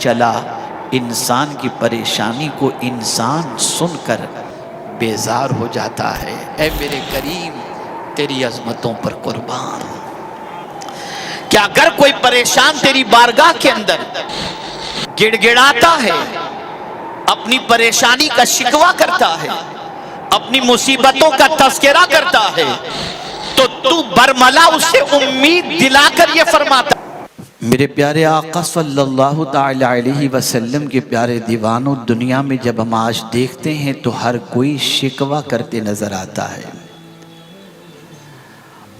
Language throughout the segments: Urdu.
چلا انسان کی پریشانی کو انسان سن کر بیزار ہو جاتا ہے۔ اے میرے کریم تیری عظمتوں پر قربان ہوں کہ اگر کوئی پریشان تیری بارگاہ کے اندر گڑ گڑاتا ہے، اپنی پریشانی کا شکوہ کرتا ہے، اپنی مصیبتوں کا تذکرہ کرتا ہے، تو برملا اسے امید دلا کر یہ فرماتا میرے پیارے آقا صلی اللہ تعالی علیہ وسلم کے پیارے دیوانوں، دنیا میں جب ہم آج دیکھتے ہیں تو ہر کوئی شکوہ کرتے نظر آتا ہے۔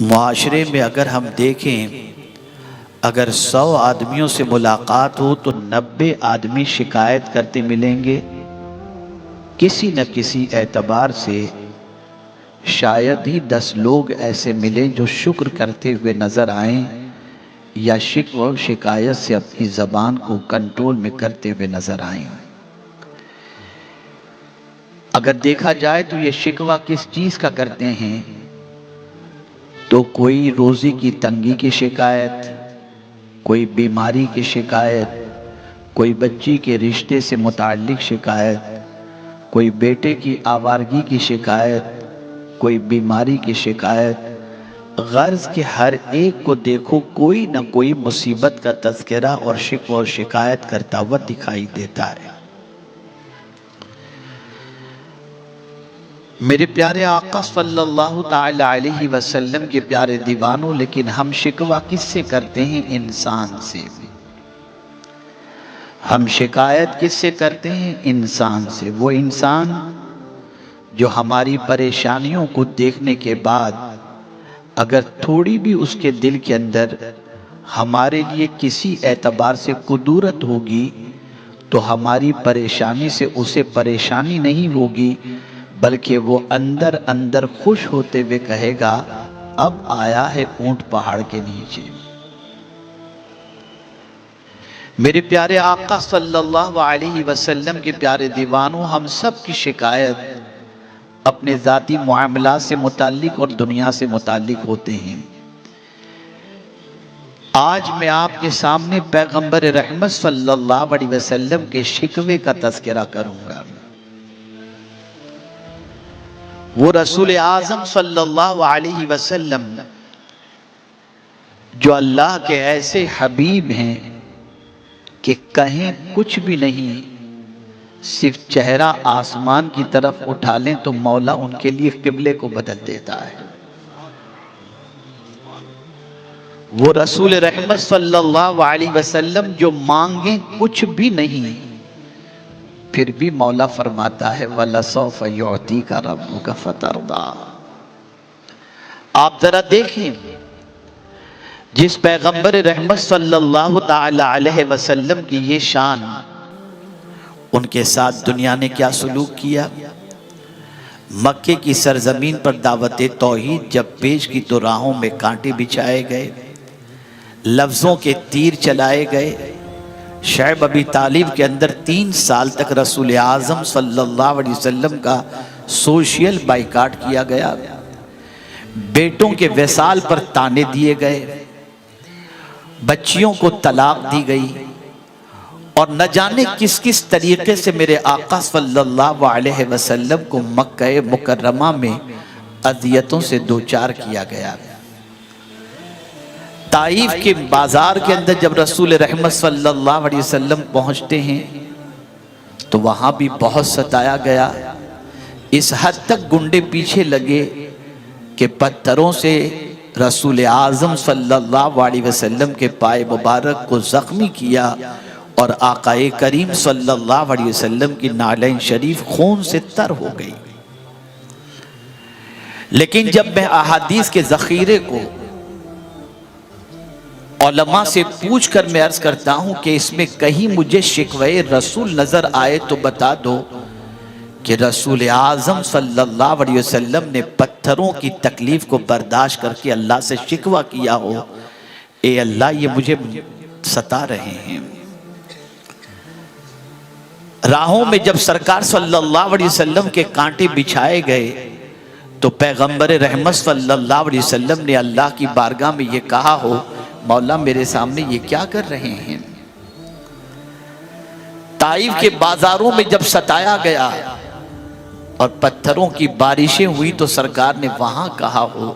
معاشرے میں اگر ہم دیکھیں، اگر 100 آدمیوں سے ملاقات ہو تو 90 آدمی شکایت کرتے ملیں گے۔ کسی نہ کسی اعتبار سے شاید ہی 10 لوگ ایسے ملیں جو شکر کرتے ہوئے نظر آئیں یا شکوہ و شکایت سے اپنی زبان کو کنٹرول میں کرتے ہوئے نظر آئیں۔ اگر دیکھا جائے تو یہ شکوہ کس چیز کا کرتے ہیں؟ تو کوئی روزی کی تنگی کی شکایت، کوئی بیماری کی شکایت، کوئی بچی کے رشتے سے متعلق شکایت، کوئی بیٹے کی آوارگی کی شکایت، کوئی بیماری کی شکایت۔ غرض کہ ہر ایک کو دیکھو کوئی نہ کوئی مصیبت کا تذکرہ اور شکوہ و شکایت کرتا ہوا دکھائی دیتا ہے۔ میرے پیارے آقا صلی اللہ تعالی علیہ وسلم کے پیارے دیوانوں، لیکن ہم شکوہ کس سے کرتے ہیں؟ انسان سے۔ ہم شکایت کس سے کرتے ہیں؟ انسان سے۔ وہ انسان جو ہماری پریشانیوں کو دیکھنے کے بعد اگر تھوڑی بھی اس کے دل کے اندر ہمارے لیے کسی اعتبار سے قدورت ہوگی تو ہماری پریشانی سے اسے پریشانی نہیں ہوگی، بلکہ وہ اندر اندر خوش ہوتے ہوئے کہے گا اب آیا ہے اونٹ پہاڑ کے نیچے۔ میرے پیارے آقا صلی اللہ علیہ وسلم کے پیارے دیوانوں، ہم سب کی شکایت اپنے ذاتی معاملات سے متعلق اور دنیا سے متعلق ہوتے ہیں۔ آج میں آپ کے سامنے پیغمبر رحمت صلی اللہ علیہ وسلم کے شکوے کا تذکرہ کروں گا۔ وہ رسول اعظم صلی اللہ علیہ وسلم جو اللہ کے ایسے حبیب ہیں کہ کہیں کچھ بھی نہیں، صرف چہرہ آسمان کی طرف اٹھا لیں تو مولا ان کے لیے قبلے کو بدل دیتا ہے۔ وہ رسول رحمت صلی اللہ علیہ وسلم جو مانگیں کچھ بھی نہیں، پھر بھی مولا فرماتا ہے وَلَسَوْفَ يُعْطِيكَ رَبُّكَ فَتَرْضَىٰ۔ آپ ذرا دیکھیں، جس پیغمبر رحمت صلی اللہ تعالی علیہ وسلم کی یہ شان، ان کے ساتھ دنیا نے کیا سلوک کیا؟ مکے کی سرزمین پر دعوت توحید جب پیش کی تو راہوں میں کانٹے بچھائے گئے، لفظوں کے تیر چلائے گئے۔ شعیب ابی طالب کے اندر 3 سال تک رسول اعظم صلی اللہ علیہ وسلم کا سوشل بائیکاٹ کیا گیا، بیٹوں کے وصال پر تانے دیے گئے، بچیوں کو طلاق دی گئی، اور نہ جانے کس کس طریقے سے میرے آقا صلی اللہ علیہ وسلم کو مکہ مکرمہ میں اذیتوں سے دوچار کیا گیا۔ طائف کے بازار کے اندر جب رسول رحمت صلی اللہ علیہ وسلم پہنچتے ہیں تو وہاں بھی بہت ستایا گیا، اس حد تک گنڈے پیچھے لگے کہ پتھروں سے رسول اعظم صلی اللہ علیہ وسلم کے پائے مبارک کو زخمی کیا، اور آقا کریم صلی اللہ علیہ وسلم کی نعلین شریف خون سے تر ہو گئی۔ لیکن جب میں احادیث کے ذخیرے کو علماء سے پوچھ کر میں عرض کرتا ہوں کہ اس میں کہیں مجھے شکوہ رسول نظر آئے تو بتا دو کہ رسول اعظم صلی اللہ علیہ وسلم نے پتھروں کی تکلیف کو برداشت کر کے اللہ سے شکوہ کیا ہو، اے اللہ یہ مجھے ستا رہے ہیں۔ راہوں میں جب سرکار صلی اللہ علیہ وسلم کے کانٹے بچھائے گئے تو پیغمبر رحمت صلی اللہ علیہ وسلم نے اللہ کی بارگاہ میں یہ کہا ہو مولا میرے سامنے یہ کیا کر رہے ہیں؟ طائف کے بازاروں میں جب ستایا گیا اور پتھروں کی بارشیں ہوئی تو سرکار نے وہاں کہا ہو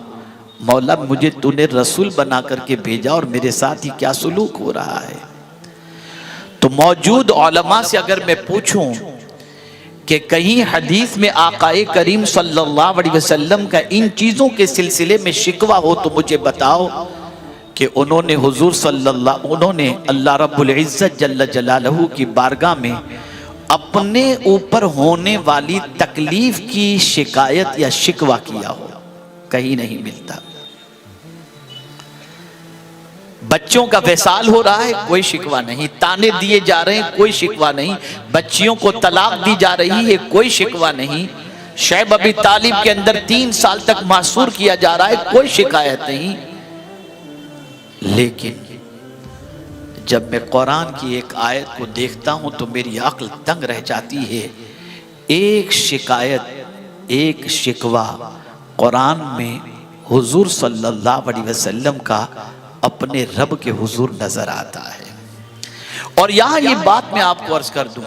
مولا مجھے تو نے رسول بنا کر کے بھیجا اور میرے ساتھ ہی کیا سلوک ہو رہا ہے؟ تو موجود علماء سے اگر میں پوچھوں کہ کہیں حدیث میں آقا کریم صلی اللہ علیہ وسلم کا ان چیزوں کے سلسلے میں شکوہ ہو تو مجھے بتاؤ کہ انہوں نے اللہ رب العزت جل جلالہ کی بارگاہ میں اپنے اوپر ہونے والی تکلیف کی شکایت یا شکوہ کیا ہو؟ کہیں نہیں ملتا۔ بچوں کا وصال ہو رہا ہے، کوئی شکوہ نہیں۔ تانے دیے جا رہے ہیں، کوئی شکوہ نہیں۔ بچیوں کو طلاق دی جا رہی ہے، کوئی شکوہ نہیں۔ شعیب ابی طالب کے اندر 3 سال تک محصور کیا جا رہا ہے، کوئی شکایت نہیں۔ لیکن جب میں قرآن کی ایک آیت کو دیکھتا ہوں تو میری عقل تنگ رہ جاتی ہے۔ ایک شکایت، ایک شکوہ قرآن میں حضور صلی اللہ علیہ وسلم کا اپنے رب کے حضور نظر آتا ہے۔ اور یہاں یہ بات میں آپ کو عرض کر دوں،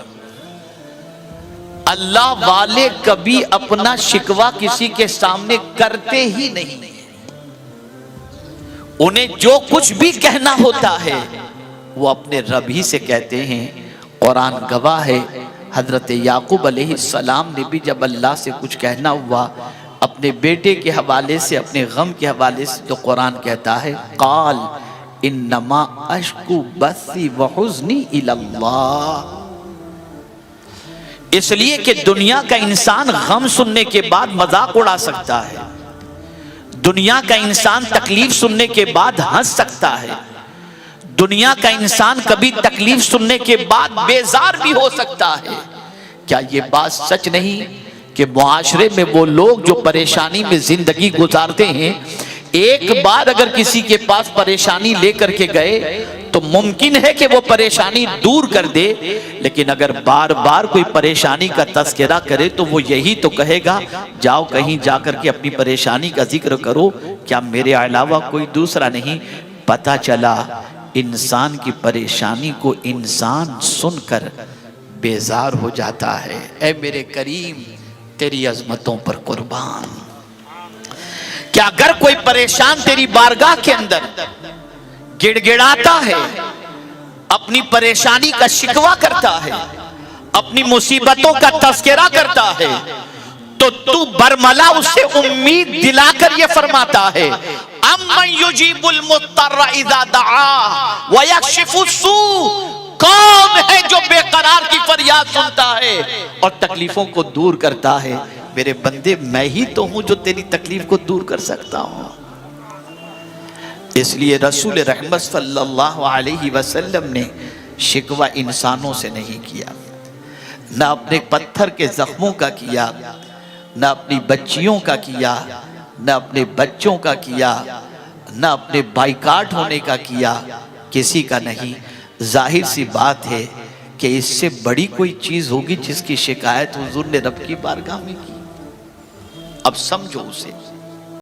اللہ والے کبھی اپنا شکوہ کسی کے سامنے کرتے ہی نہیں۔ انہیں جو کچھ بھی کہنا ہوتا ہے وہ اپنے رب ہی سے کہتے ہیں۔ قرآن گواہ ہے، حضرت یعقوب علیہ السلام نے بھی جب اللہ سے کچھ کہنا ہوا اپنے بیٹے کے حوالے سے، اپنے غم کے حوالے سے، تو قرآن کہتا ہے قال انما اشکو بثی وحزنی الی اللہ۔ اس لیے کہ دنیا کا انسان غم سننے کے بعد مذاق اڑا سکتا ہے، دنیا کا انسان تکلیف سننے کے بعد ہنس سکتا ہے، دنیا کا انسان کبھی تکلیف سننے کے بعد بیزار بھی ہو سکتا ہے۔ کیا یہ بات سچ نہیں کہ معاشرے میں وہ لوگ جو پریشانی میں زندگی گزارتے ہیں، ایک بار اگر کسی کے پاس پریشانی لے کر کے گئے تو ممکن ہے کہ وہ پریشانی دور کر دے، لیکن اگر بار بار کوئی پریشانی کا تذکرہ کرے تو وہ یہی تو کہے گا جاؤ کہیں جا کر کے اپنی پریشانی کا ذکر کرو، کیا میرے علاوہ کوئی دوسرا نہیں؟ پتہ چلا انسان کی پریشانی کو انسان سن کر بیزار ہو جاتا ہے۔ اے میرے کریم تیری عظمتوں پر قربان، کہ اگر کوئی پریشان تیری بارگاہ کے اندر گڑ گڑاتا ہے، اپنی پریشانی کا شکوہ کرتا ہے، اپنی مصیبتوں کا تذکرہ کرتا ہے، تو برملا اسے امید دلا کر یہ فرماتا ہے امن یجیب المضطر اذا دعا ویکشف السوء، کون ہے جو بے قرار کی فریاد سنتا ہے اور تکلیفوں کو دور کرتا ہے؟ میرے بندے میں ہی تو ہوں جو تیری تکلیف کو دور کر سکتا ہوں۔ اس لیے رسول رحمت صلی اللہ علیہ وسلم نے شکوہ انسانوں سے نہیں کیا، نہ اپنے پتھر کے زخموں کا کیا، نہ اپنی بچیوں کا کیا، نہ اپنے بچوں کا کیا، نہ اپنے بائیکاٹ ہونے کا کیا، کسی کا نہیں۔ ظاہر سی بات ہے کہ اس سے بڑی کوئی چیز ہوگی جس کی شکایت حضور نے رب کی بارگاہ میں کی۔ اب سمجھو اسے۔